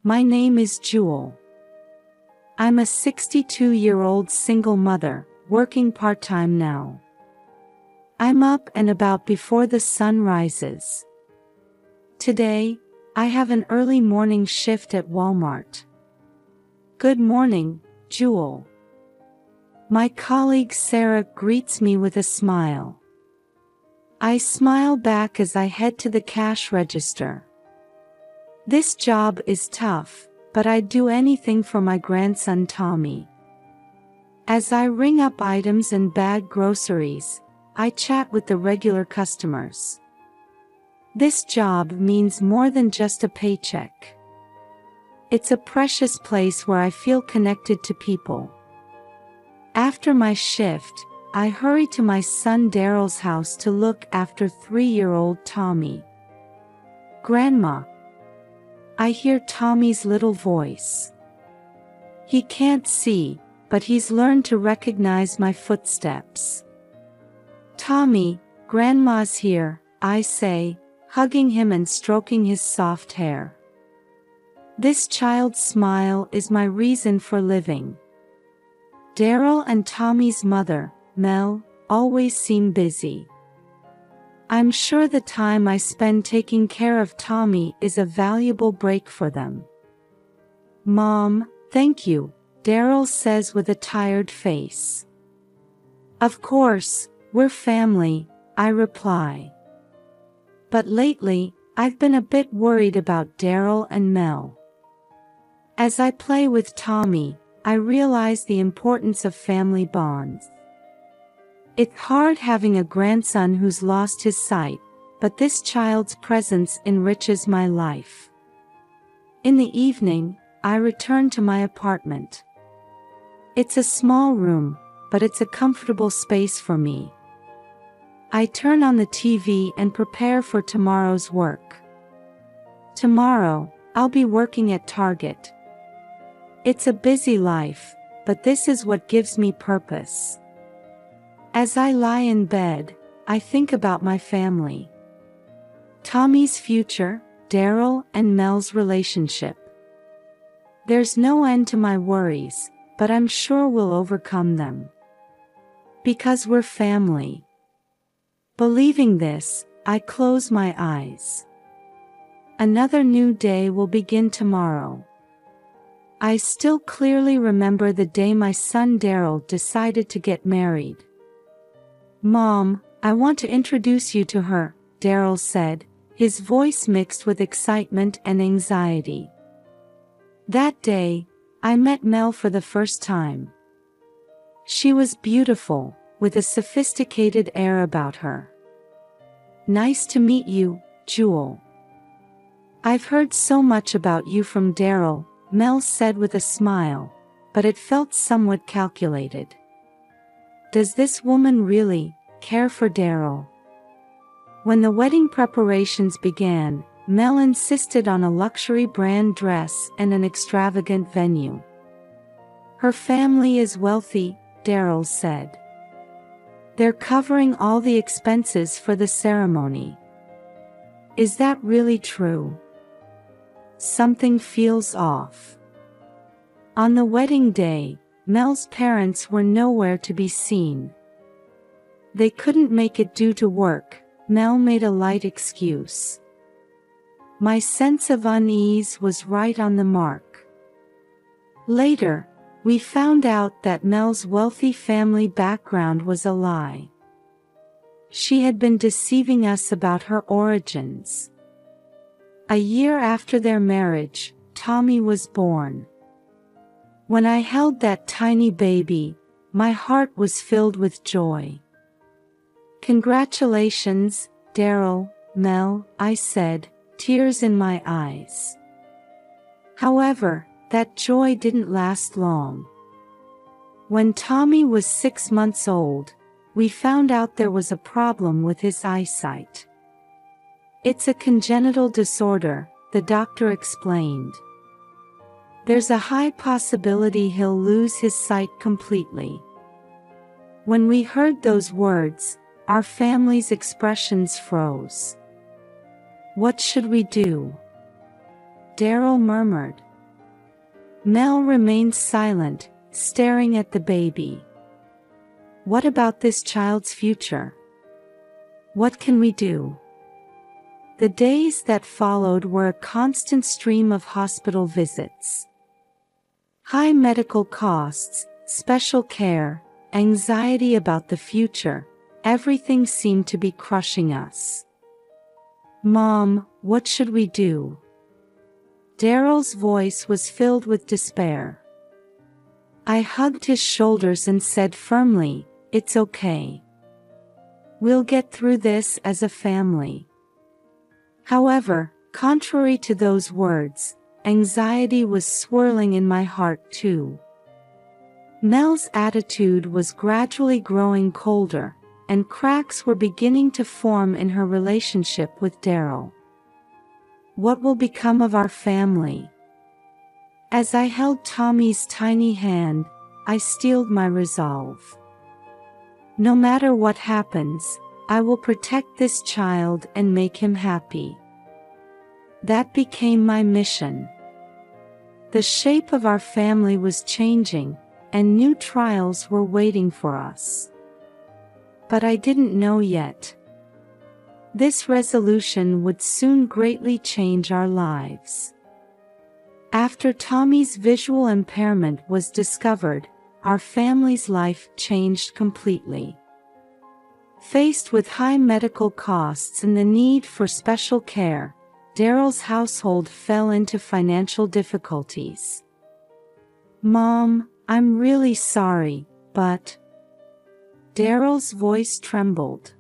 My name is Jewel. I'm a 62-year-old single mother, working part-time now. I'm up and about before the sun rises. Today, I have an early morning shift at Walmart. Good morning, Jewel. My colleague Sarah greets me with a smile. I smile back as I head to the cash register. This job is tough, but I'd do anything for my grandson Tommy. As I ring up items and bag groceries, I chat with the regular customers. This job means more than just a paycheck. It's a precious place where I feel connected to people. After my shift, I hurry to my son Daryl's house to look after 3-year-old Tommy. Grandma. I hear Tommy's little voice. He can't see, but he's learned to recognize my footsteps. Tommy, Grandma's here, I say, hugging him and stroking his soft hair. This child's smile is my reason for living. Daryl and Tommy's mother, Mel, always seem busy. I'm sure the time I spend taking care of Tommy is a valuable break for them. Mom, thank you, Daryl says with a tired face. Of course, we're family, I reply. But lately, I've been a bit worried about Daryl and Mel. As I play with Tommy, I realize the importance of family bonds. It's hard having a grandson who's lost his sight, but this child's presence enriches my life. In the evening, I return to my apartment. It's a small room, but it's a comfortable space for me. I turn on the TV and prepare for tomorrow's work. Tomorrow, I'll be working at Target. It's a busy life, but this is what gives me purpose. As I lie in bed, I think about my family. Tommy's future, Daryl and Mel's relationship. There's no end to my worries, but I'm sure we'll overcome them. Because we're family. Believing this, I close my eyes. Another new day will begin tomorrow. I still clearly remember the day my son Daryl decided to get married. Mom, I want to introduce you to her, Daryl said, his voice mixed with excitement and anxiety. That day, I met Mel for the first time. She was beautiful, with a sophisticated air about her. Nice to meet you, Jewel. I've heard so much about you from Daryl, Mel said with a smile, but it felt somewhat calculated. Does this woman really care for Daryl? When the wedding preparations began, Mel insisted on a luxury brand dress and an extravagant venue. Her family is wealthy, Daryl said. They're covering all the expenses for the ceremony. Is that really true? Something feels off. On the wedding day, Mel's parents were nowhere to be seen. They couldn't make it due to work, Mel made a light excuse. My sense of unease was right on the mark. Later, we found out that Mel's wealthy family background was a lie. She had been deceiving us about her origins. A year after their marriage, Tommy was born. When I held that tiny baby, my heart was filled with joy. Congratulations, Daryl, Mel, I said, tears in my eyes. However, that joy didn't last long. When Tommy was 6 months old, we found out there was a problem with his eyesight. It's a congenital disorder, the doctor explained. There's a high possibility he'll lose his sight completely. When we heard those words, our family's expressions froze. What should we do? Daryl murmured. Mel remained silent, staring at the baby. What about this child's future? What can we do? The days that followed were a constant stream of hospital visits. High medical costs, special care, anxiety about the future, everything seemed to be crushing us. Mom, what should we do? Daryl's voice was filled with despair. I hugged his shoulders and said firmly, "It's okay. We'll get through this as a family." However, contrary to those words, anxiety was swirling in my heart too. Mel's attitude was gradually growing colder, and cracks were beginning to form in her relationship with Daryl. What will become of our family? As I held Tommy's tiny hand, I steeled my resolve. No matter what happens, I will protect this child and make him happy. That became my mission. The shape of our family was changing, and new trials were waiting for us. But I didn't know yet. This resolution would soon greatly change our lives. After Tommy's visual impairment was discovered, our family's life changed completely. Faced with high medical costs and the need for special care, Daryl's household fell into financial difficulties. Mom, I'm really sorry, but... Daryl's voice trembled.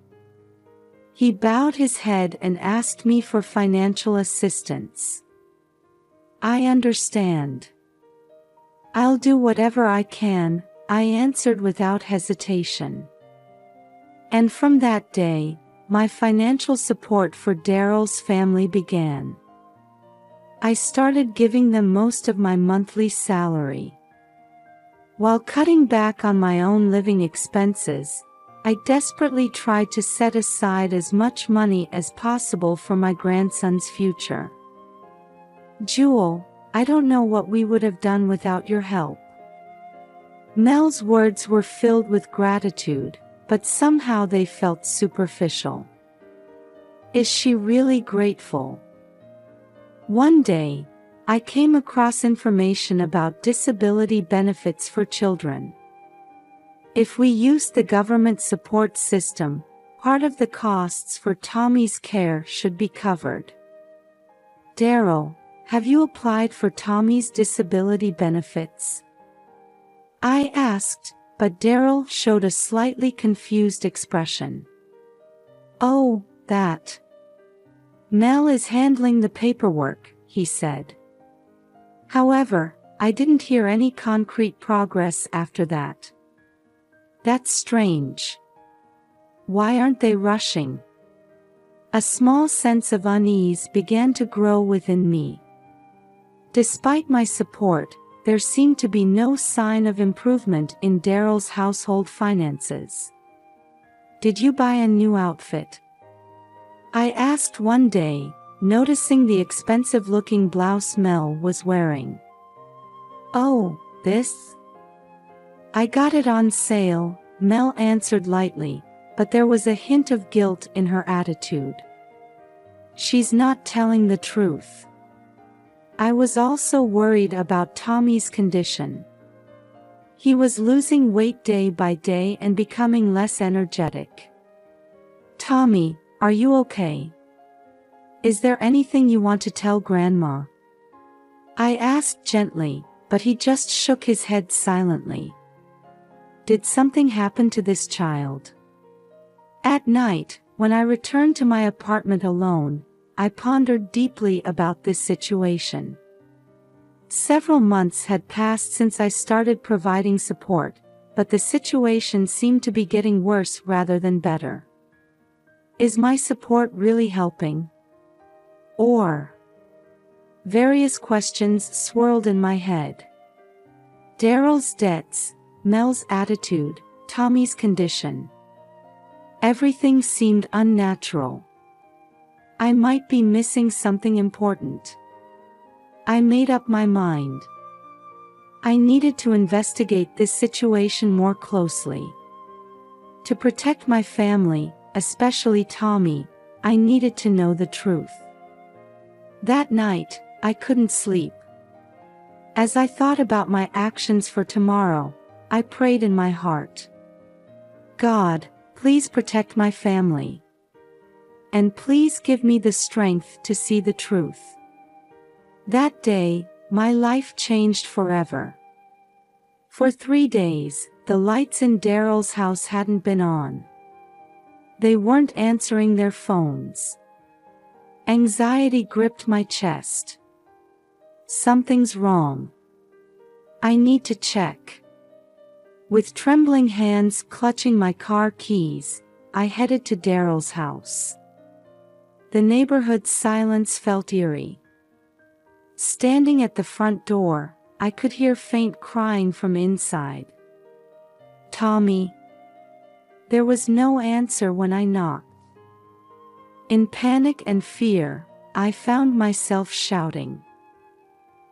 He bowed his head and asked me for financial assistance. I understand. I'll do whatever I can, I answered without hesitation. And from that day, my financial support for Daryl's family began. I started giving them most of my monthly salary. While cutting back on my own living expenses, I desperately tried to set aside as much money as possible for my grandson's future. Jewel, I don't know what we would have done without your help. Mel's words were filled with gratitude, but somehow they felt superficial. Is she really grateful? One day, I came across information about disability benefits for children. If we used the government support system, part of the costs for Tommy's care should be covered. Daryl, have you applied for Tommy's disability benefits? I asked, but Daryl showed a slightly confused expression. Oh, that. Mel is handling the paperwork, he said. However, I didn't hear any concrete progress after that. That's strange. Why aren't they rushing? A small sense of unease began to grow within me. Despite my support, there seemed to be no sign of improvement in Daryl's household finances. Did you buy a new outfit? I asked one day, noticing the expensive-looking blouse Mel was wearing. Oh, this? I got it on sale, Mel answered lightly, but there was a hint of guilt in her attitude. She's not telling the truth. I was also worried about Tommy's condition. He was losing weight day by day and becoming less energetic. Tommy, are you okay? Is there anything you want to tell Grandma? I asked gently, but he just shook his head silently. Did something happen to this child? At night, when I returned to my apartment alone, I pondered deeply about this situation. Several months had passed since I started providing support, but the situation seemed to be getting worse rather than better. Is my support really helping? Or... Various questions swirled in my head. Daryl's debts, Mel's attitude, Tommy's condition. Everything seemed unnatural. I might be missing something important. I made up my mind. I needed to investigate this situation more closely. To protect my family, especially Tommy, I needed to know the truth. That night, I couldn't sleep. As I thought about my actions for tomorrow, I prayed in my heart. God, please protect my family. And please give me the strength to see the truth. That day, my life changed forever. For 3 days, the lights in Daryl's house hadn't been on. They weren't answering their phones. Anxiety gripped my chest. Something's wrong. I need to check. With trembling hands clutching my car keys, I headed to Daryl's house. The neighborhood's silence felt eerie. Standing at the front door, I could hear faint crying from inside. Tommy. There was no answer when I knocked. In panic and fear, I found myself shouting,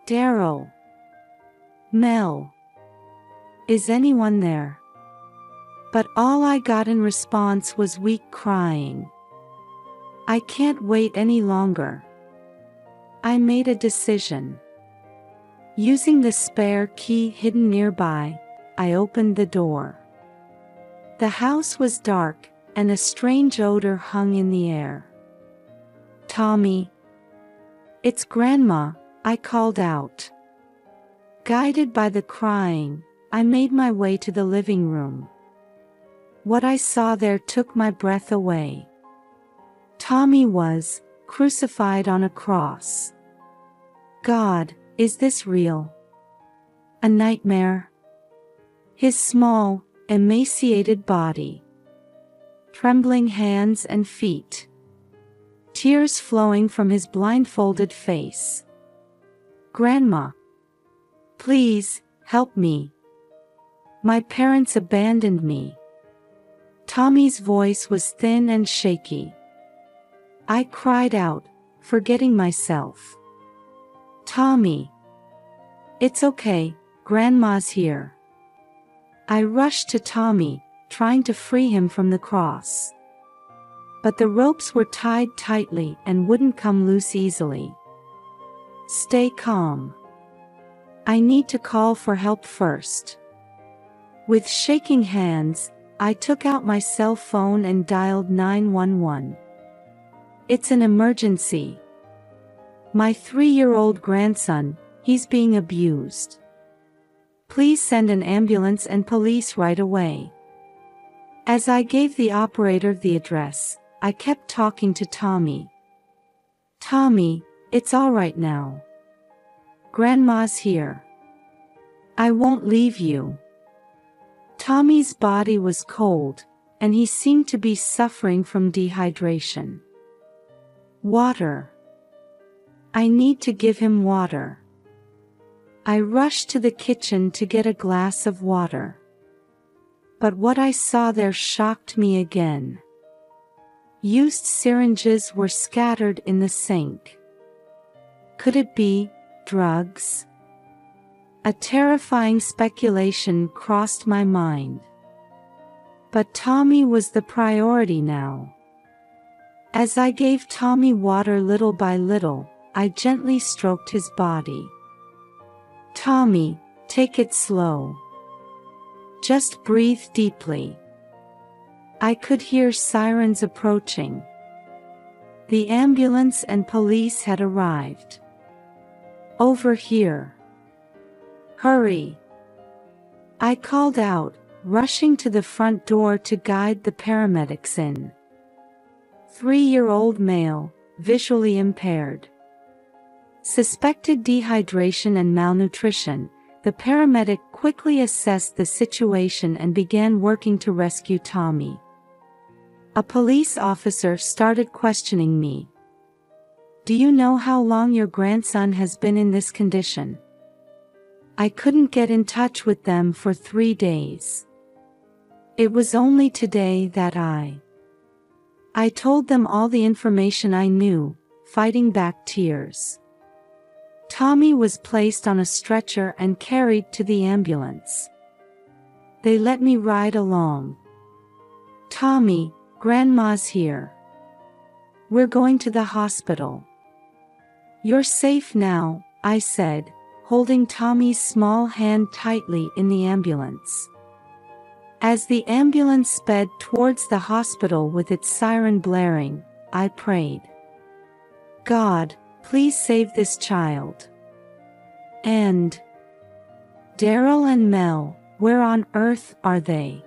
"Daryl! Mel! Is anyone there?" But all I got in response was weak crying. I can't wait any longer. I made a decision. Using the spare key hidden nearby, I opened the door. The house was dark, and a strange odor hung in the air. "Tommy." "It's Grandma," I called out. Guided by the crying, I made my way to the living room. What I saw there took my breath away. Tommy was crucified on a cross. God, is this real? A nightmare? His small, emaciated body. Trembling hands and feet. Tears flowing from his blindfolded face. "Grandma. Please, help me. My parents abandoned me." Tommy's voice was thin and shaky. I cried out, forgetting myself. "Tommy. It's okay, Grandma's here." I rushed to Tommy, trying to free him from the cross. But the ropes were tied tightly and wouldn't come loose easily. "Stay calm. I need to call for help first." With shaking hands, I took out my cell phone and dialed 911. "It's an emergency. My 3-year-old grandson, he's being abused. Please send an ambulance and police right away." As I gave the operator the address, I kept talking to Tommy. "Tommy, it's all right now. Grandma's here. I won't leave you." Tommy's body was cold, and he seemed to be suffering from dehydration. "Water. I need to give him water." I rushed to the kitchen to get a glass of water. But what I saw there shocked me again. Used syringes were scattered in the sink. Could it be drugs? A terrifying speculation crossed my mind. But Tommy was the priority now. As I gave Tommy water little by little, I gently stroked his body. "Tommy, take it slow. Just breathe deeply." I could hear sirens approaching. The ambulance and police had arrived. "Over here. Hurry." I called out, rushing to the front door to guide the paramedics in. 3-year-old male, visually impaired. Suspected dehydration and malnutrition. The paramedic quickly assessed the situation and began working to rescue Tommy. A police officer started questioning me. "Do you know how long your grandson has been in this condition?" I couldn't get in touch with them for 3 days. It was only today that I told them all the information I knew, fighting back tears. Tommy was placed on a stretcher and carried to the ambulance. They let me ride along. "Tommy, Grandma's here. We're going to the hospital." "You're safe now," I said, holding Tommy's small hand tightly in the ambulance. As the ambulance sped towards the hospital with its siren blaring, I prayed, "God, please save this child." And Daryl and Mel, where on earth are they?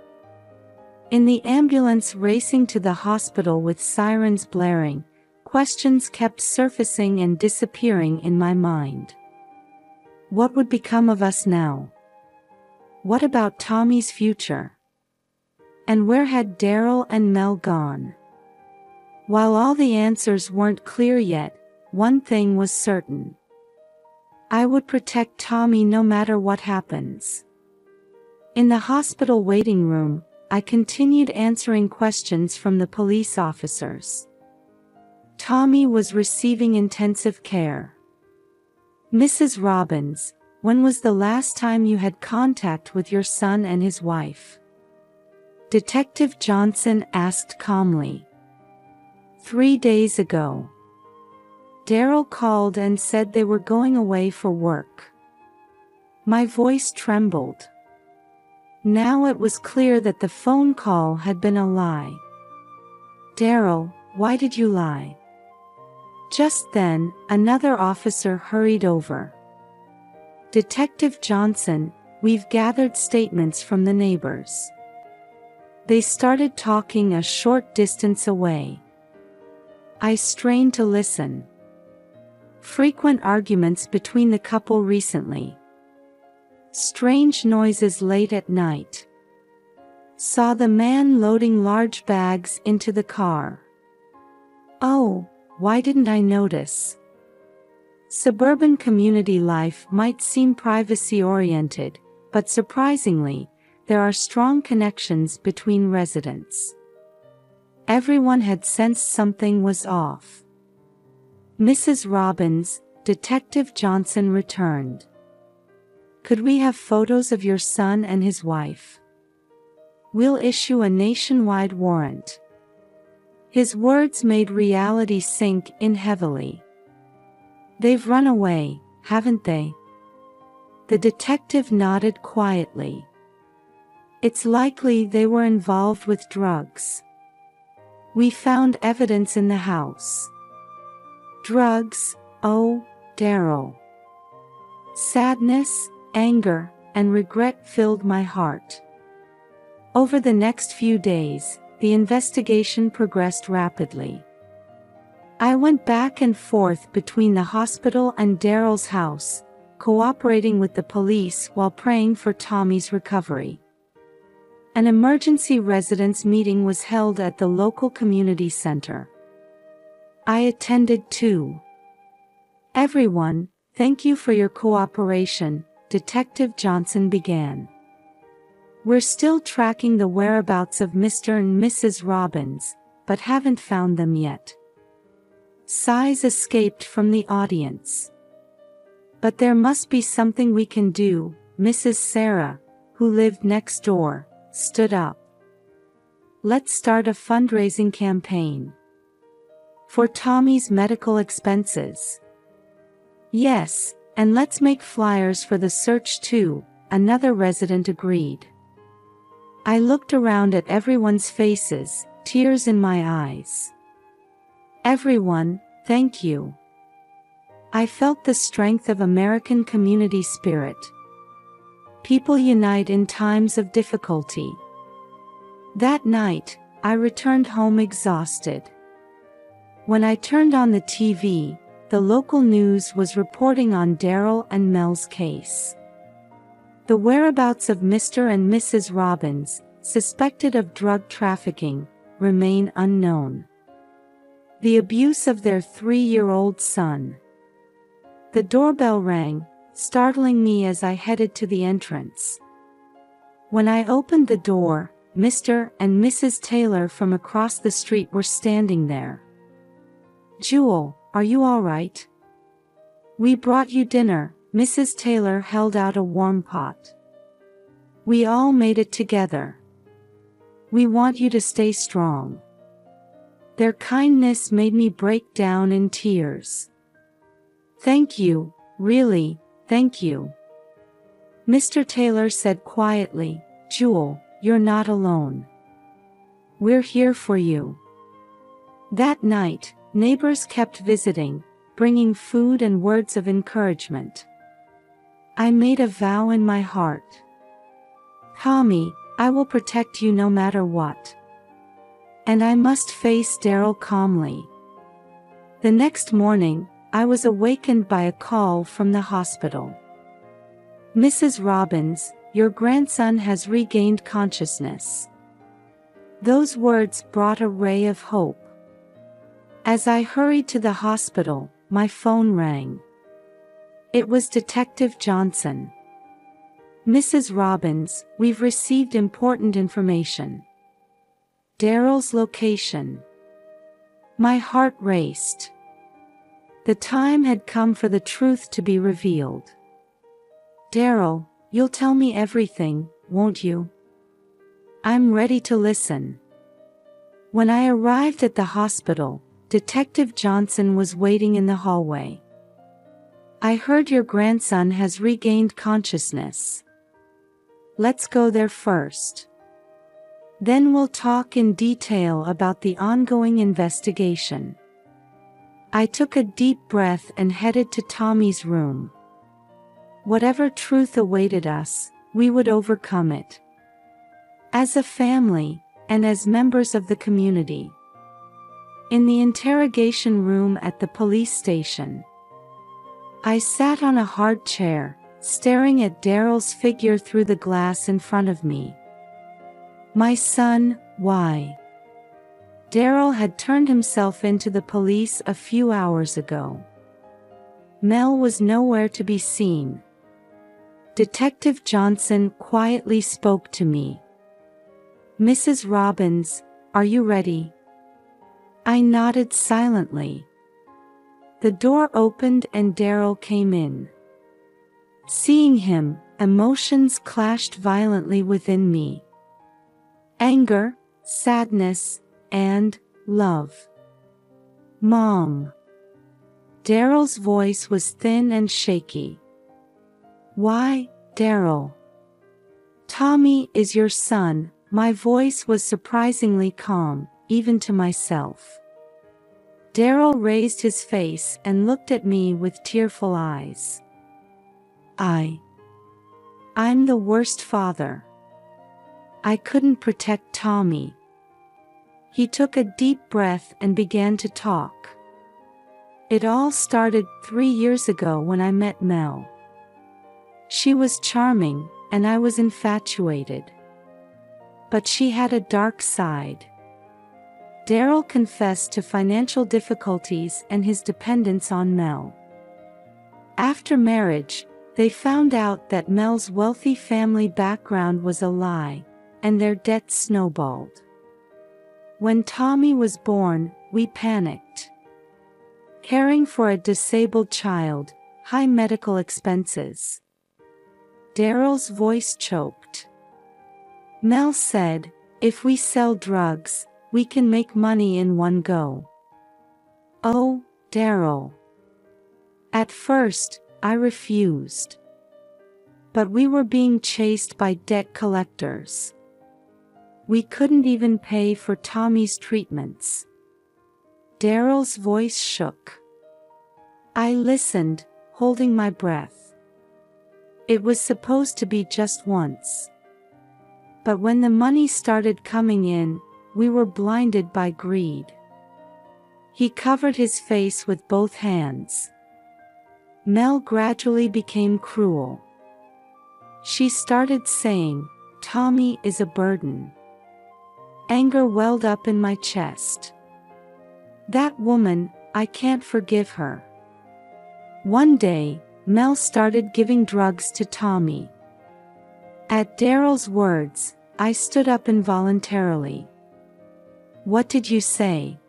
In the ambulance racing to the hospital with sirens blaring, questions kept surfacing and disappearing in my mind. What would become of us now? What about Tommy's future? And where had Daryl and Mel gone? While all the answers weren't clear yet, one thing was certain. I would protect Tommy no matter what happens. In the hospital waiting room, I continued answering questions from the police officers. Tommy was receiving intensive care. "Mrs. Robbins, when was the last time you had contact with your son and his wife?" Detective Johnson asked calmly. 3 days ago. Daryl called and said they were going away for work." My voice trembled. Now it was clear that the phone call had been a lie. "Daryl, why did you lie?" Just then, another officer hurried over. "Detective Johnson, we've gathered statements from the neighbors." They started talking a short distance away. I strained to listen. Frequent arguments between the couple recently. Strange noises late at night. Saw the man loading large bags into the car. Oh, why didn't I notice? Suburban community life might seem privacy-oriented, but surprisingly, there are strong connections between residents. Everyone had sensed something was off. "Mrs. Robbins," Detective Johnson returned. "Could we have photos of your son and his wife? We'll issue a nationwide warrant." His words made reality sink in heavily. "They've run away, haven't they?" The detective nodded quietly. "It's likely they were involved with drugs. We found evidence in the house." "Drugs, oh, Daryl." Sadness, anger, and regret filled my heart. Over the next few days, the investigation progressed rapidly. I went back and forth between the hospital and Daryl's house, cooperating with the police while praying for Tommy's recovery. An emergency residence meeting was held at the local community center. I attended too. "Everyone, thank you for your cooperation," Detective Johnson began. "We're still tracking the whereabouts of Mr. and Mrs. Robbins, but haven't found them yet." Sighs escaped from the audience. "But there must be something we can do," Mrs. Sarah, who lived next door, stood up. "Let's start a fundraising campaign. For Tommy's medical expenses." "Yes, and let's make flyers for the search too," another resident agreed. I looked around at everyone's faces, tears in my eyes. "Everyone, thank you." I felt the strength of American community spirit. People unite in times of difficulty. That night, I returned home exhausted. When I turned on the TV, the local news was reporting on Daryl and Mel's case. The whereabouts of Mr. and Mrs. Robbins, suspected of drug trafficking, remain unknown. The abuse of their 3-year-old son. The doorbell rang, startling me as I headed to the entrance. When I opened the door, Mr. and Mrs. Taylor from across the street were standing there. "Jewel, are you all right?" We brought you dinner. Mrs. Taylor held out a warm pot. We all made it together. We want you to stay strong. Their kindness made me break down in tears. Thank you, really, thank you. Mr. Taylor said quietly, Jewel, you're not alone. We're here for you. That night, neighbors kept visiting, bringing food and words of encouragement. I made a vow in my heart. Tommy, I will protect you no matter what. And I must face Daryl calmly. The next morning, I was awakened by a call from the hospital. Mrs. Robbins, your grandson has regained consciousness. Those words brought a ray of hope. As I hurried to the hospital, my phone rang. It was Detective Johnson. Mrs. Robbins, we've received important information. Daryl's location. My heart raced. The time had come for the truth to be revealed. Daryl, you'll tell me everything, won't you? I'm ready to listen. When I arrived at the hospital, Detective Johnson was waiting in the hallway. I heard your grandson has regained consciousness. Let's go there first. Then we'll talk in detail about the ongoing investigation. I took a deep breath and headed to Tommy's room. Whatever truth awaited us, we would overcome it. As a family, and as members of the community. In the interrogation room at the police station, I sat on a hard chair, staring at Daryl's figure through the glass in front of me. My son, why? Daryl had turned himself into the police a few hours ago. Mel was nowhere to be seen. Detective Johnson quietly spoke to me. Mrs. Robbins, are you ready? I nodded silently. The door opened and Daryl came in. Seeing him, emotions clashed violently within me. Anger, sadness, and love. Mom. Daryl's voice was thin and shaky. Why, Daryl? Tommy is your son. My voice was surprisingly calm, even to myself. Daryl raised his face and looked at me with tearful eyes. I'm the worst father. I couldn't protect Tommy. He took a deep breath and began to talk. It all started 3 years ago when I met Mel. She was charming, and I was infatuated. But she had a dark side. Daryl confessed to financial difficulties and his dependence on Mel. After marriage, they found out that Mel's wealthy family background was a lie, and their debts snowballed. When Tommy was born, we panicked. Caring for a disabled child, high medical expenses. Daryl's voice choked. Mel said, if we sell drugs, we can make money in one go. Oh, Daryl. At first, I refused. But we were being chased by debt collectors. We couldn't even pay for Tommy's treatments. Daryl's voice shook. I listened, holding my breath. It was supposed to be just once. But when the money started coming in, we were blinded by greed. He covered his face with both hands. Mel gradually became cruel. She started saying, Tommy is a burden. Anger welled up in my chest. That woman, I can't forgive her. One day, Mel started giving drugs to Tommy. At Daryl's words, I stood up involuntarily. What did you say?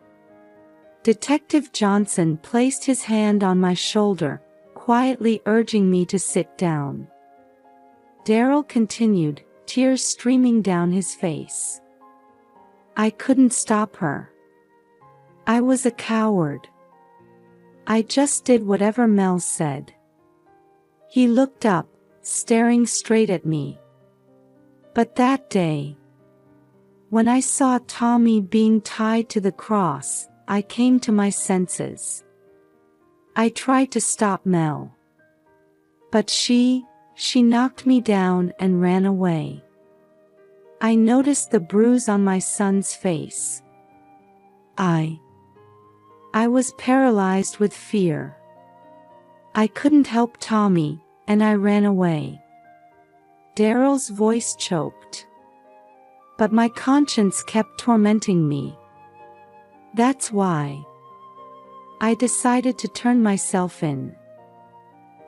Detective Johnson placed his hand on my shoulder, quietly urging me to sit down. Daryl continued, tears streaming down his face. I couldn't stop her. I was a coward. I just did whatever Mel said. He looked up, staring straight at me. But that day, when I saw Tommy being tied to the cross, I came to my senses. I tried to stop Mel. But she knocked me down and ran away. I noticed the bruise on my son's face. I was paralyzed with fear. I couldn't help Tommy, and I ran away. Daryl's voice choked. But my conscience kept tormenting me. That's why I decided to turn myself in.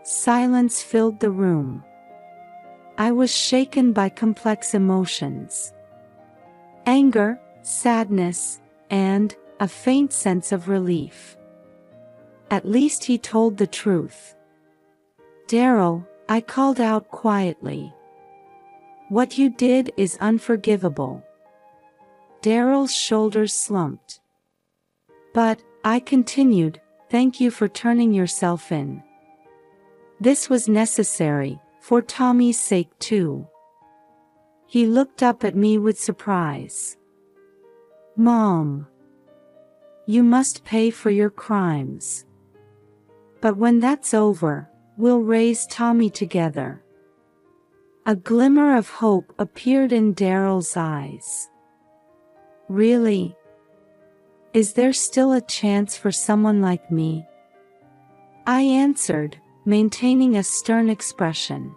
Silence filled the room. I was shaken by complex emotions. Anger, sadness, and a faint sense of relief. At least he told the truth. Daryl, I called out quietly. What you did is unforgivable. Daryl's shoulders slumped. But, I continued, thank you for turning yourself in. This was necessary, for Tommy's sake too. He looked up at me with surprise. Mom, you must pay for your crimes. But when that's over, we'll raise Tommy together. A glimmer of hope appeared in Daryl's eyes. Really? Is there still a chance for someone like me? I answered, maintaining a stern expression.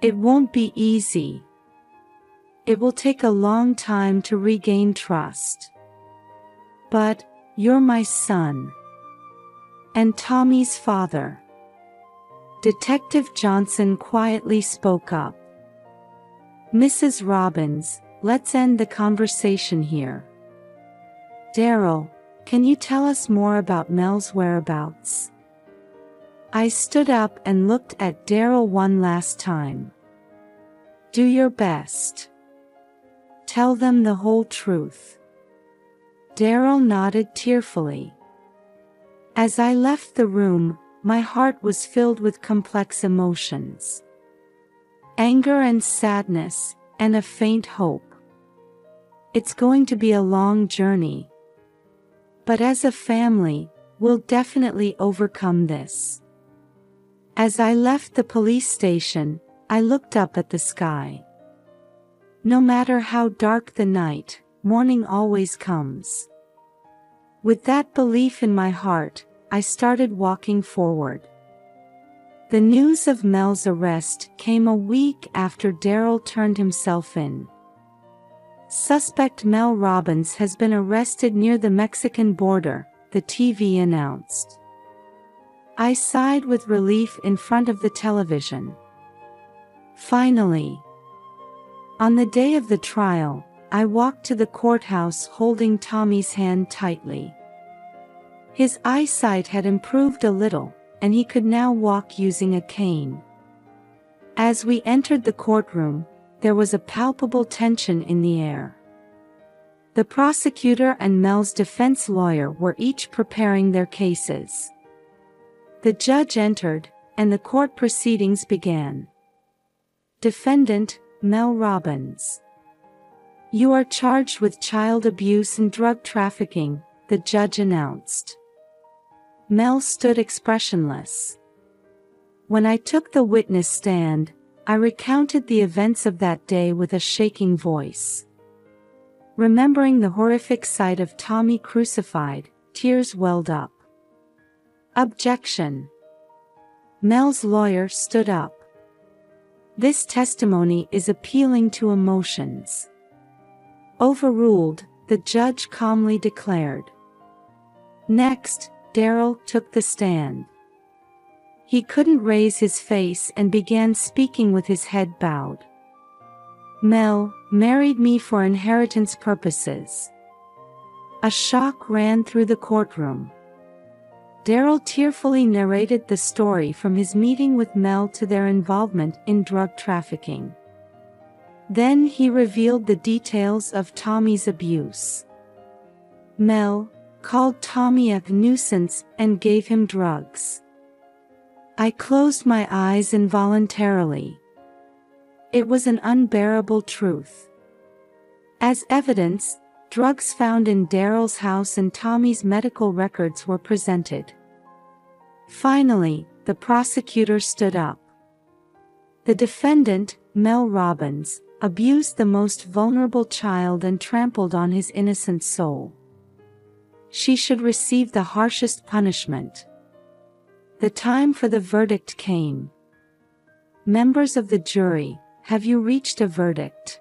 It won't be easy. It will take a long time to regain trust. But, you're my son. And Tommy's father. Detective Johnson quietly spoke up. Mrs. Robbins, let's end the conversation here. Daryl, can you tell us more about Mel's whereabouts? I stood up and looked at Daryl one last time. Do your best. Tell them the whole truth. Daryl nodded tearfully. As I left the room, my heart was filled with complex emotions. Anger and sadness, and a faint hope. It's going to be a long journey. But as a family, we'll definitely overcome this. As I left the police station, I looked up at the sky. No matter how dark the night, morning always comes. With that belief in my heart, I started walking forward. The news of Mel's arrest came a week after Daryl turned himself in. Suspect Mel Robbins has been arrested near the Mexican border, the TV announced. I sighed with relief in front of the television. Finally. On the day of the trial, I walked to the courthouse holding Tommy's hand tightly. His eyesight had improved a little, and he could now walk using a cane. As we entered the courtroom, there was a palpable tension in the air. The prosecutor and Mel's defense lawyer were each preparing their cases. The judge entered, and the court proceedings began. Defendant, Mel Robbins. You are charged with child abuse and drug trafficking, the judge announced. Mel stood expressionless. When I took the witness stand, I recounted the events of that day with a shaking voice. Remembering the horrific sight of Tommy crucified, tears welled up. Objection. Mel's lawyer stood up. This testimony is appealing to emotions. Overruled, the judge calmly declared. Next, Daryl took the stand. He couldn't raise his face and began speaking with his head bowed. Mel married me for inheritance purposes. A shock ran through the courtroom. Daryl tearfully narrated the story from his meeting with Mel to their involvement in drug trafficking. Then he revealed the details of Tommy's abuse. Mel called Tommy a nuisance and gave him drugs. I closed my eyes involuntarily. It was an unbearable truth. As evidence, drugs found in Daryl's house and Tommy's medical records were presented. Finally, the prosecutor stood up. The defendant, Mel Robbins, abused the most vulnerable child and trampled on his innocent soul. She should receive the harshest punishment. The time for the verdict came. Members of the jury, have you reached a verdict?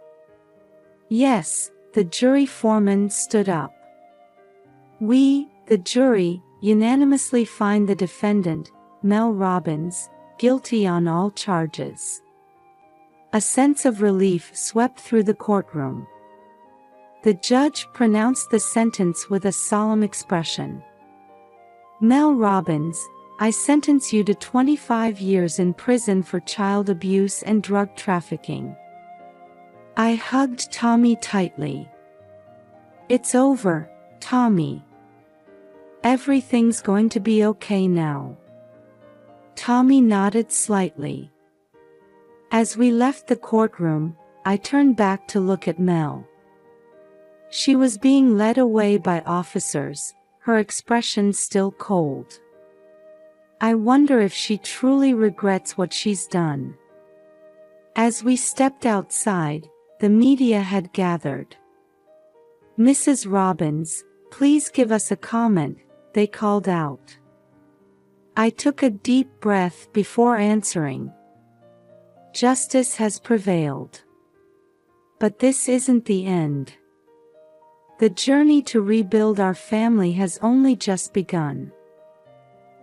Yes, the jury foreman stood up. We, the jury, unanimously find the defendant, Mel Robbins, guilty on all charges. A sense of relief swept through the courtroom. The judge pronounced the sentence with a solemn expression. Mel Robbins, I sentence you to 25 years in prison for child abuse and drug trafficking. I hugged Tommy tightly. It's over, Tommy. Everything's going to be okay now. Tommy nodded slightly. As we left the courtroom, I turned back to look at Mel. She was being led away by officers, her expression still cold. I wonder if she truly regrets what she's done. As we stepped outside, the media had gathered. Mrs. Robbins, please give us a comment, they called out. I took a deep breath before answering. Justice has prevailed. But this isn't the end. The journey to rebuild our family has only just begun.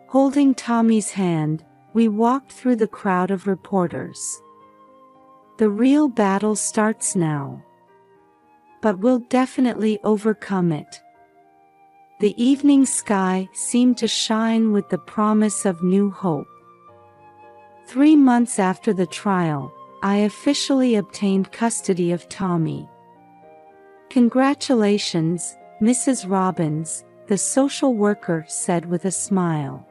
Holding Tommy's hand, we walked through the crowd of reporters. The real battle starts now. But we'll definitely overcome it. The evening sky seemed to shine with the promise of new hope. 3 months after the trial, I officially obtained custody of Tommy. Congratulations, Mrs. Robbins, the social worker said with a smile.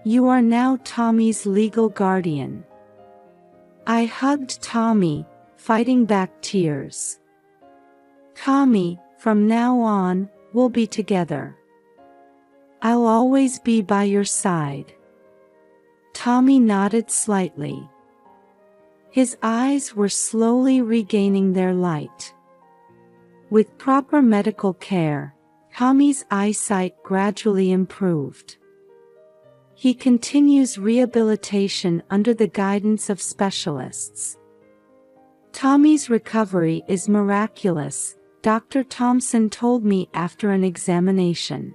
You are now Tommy's legal guardian. I hugged Tommy, fighting back tears. Tommy, from now on, we'll be together. I'll always be by your side. Tommy nodded slightly. His eyes were slowly regaining their light. With proper medical care, Tommy's eyesight gradually improved. He continues rehabilitation under the guidance of specialists. Tommy's recovery is miraculous, Dr. Thompson told me after an examination.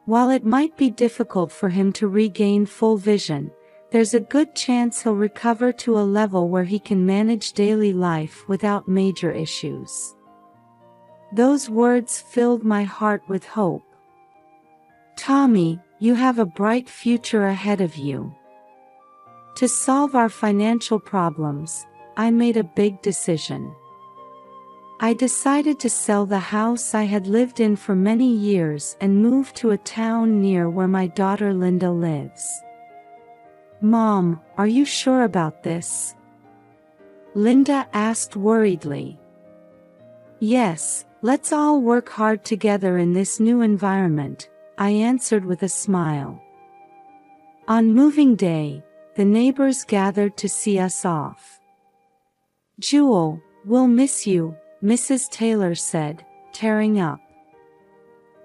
While it might be difficult for him to regain full vision, there's a good chance he'll recover to a level where he can manage daily life without major issues. Those words filled my heart with hope. Tommy, you have a bright future ahead of you. To solve our financial problems, I made a big decision. I decided to sell the house I had lived in for many years and move to a town near where my daughter Linda lives. Mom, are you sure about this? Linda asked worriedly. Yes, let's all work hard together in this new environment, I answered with a smile. On moving day, the neighbors gathered to see us off. Jewel, we'll miss you, Mrs. Taylor said, tearing up.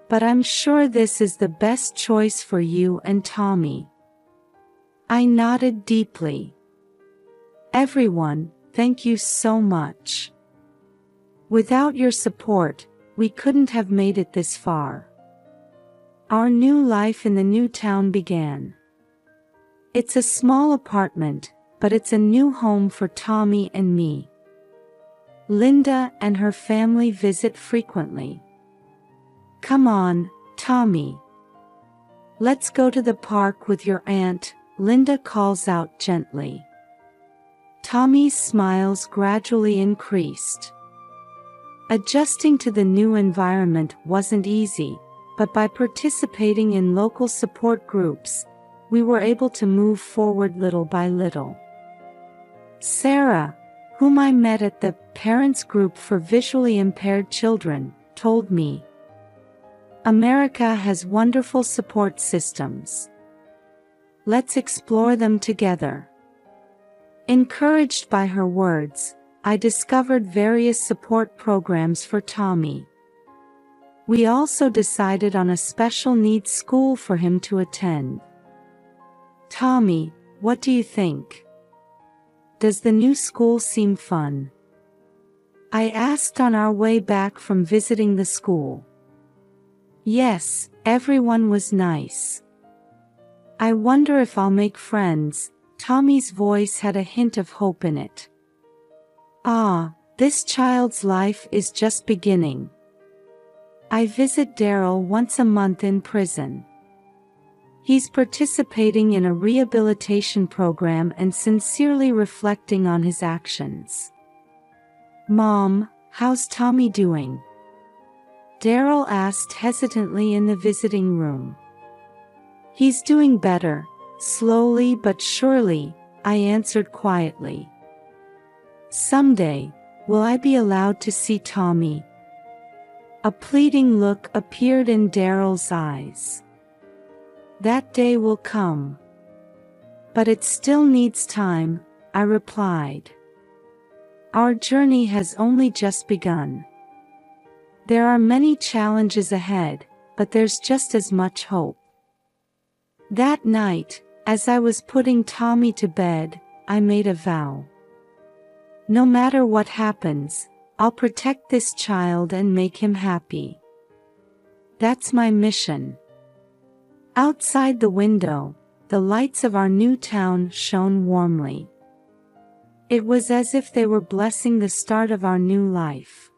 But I'm sure this is the best choice for you and Tommy. I nodded deeply. Everyone, thank you so much. Without your support, we couldn't have made it this far. Our new life in the new town began. It's a small apartment, but it's a new home for Tommy and me. Linda and her family visit frequently. Come on, Tommy. Let's go to the park with your aunt, Linda calls out gently. Tommy's smiles gradually increased. Adjusting to the new environment wasn't easy, but by participating in local support groups, we were able to move forward little by little. Sarah, whom I met at the Parents Group for Visually Impaired Children, told me, America has wonderful support systems. Let's explore them together. Encouraged by her words, I discovered various support programs for Tommy. We also decided on a special needs school for him to attend. Tommy, what do you think? Does the new school seem fun? I asked on our way back from visiting the school. Yes, everyone was nice. I wonder if I'll make friends. Tommy's voice had a hint of hope in it. Ah, this child's life is just beginning. I visit Daryl once a month in prison. He's participating in a rehabilitation program and sincerely reflecting on his actions. Mom, how's Tommy doing? Daryl asked hesitantly in the visiting room. He's doing better, slowly but surely, I answered quietly. Someday, will I be allowed to see Tommy? A pleading look appeared in Daryl's eyes. That day will come. But it still needs time, I replied. Our journey has only just begun. There are many challenges ahead, but there's just as much hope. That night, as I was putting Tommy to bed, I made a vow. No matter what happens, I'll protect this child and make him happy. That's my mission. Outside the window, the lights of our new town shone warmly. It was as if they were blessing the start of our new life.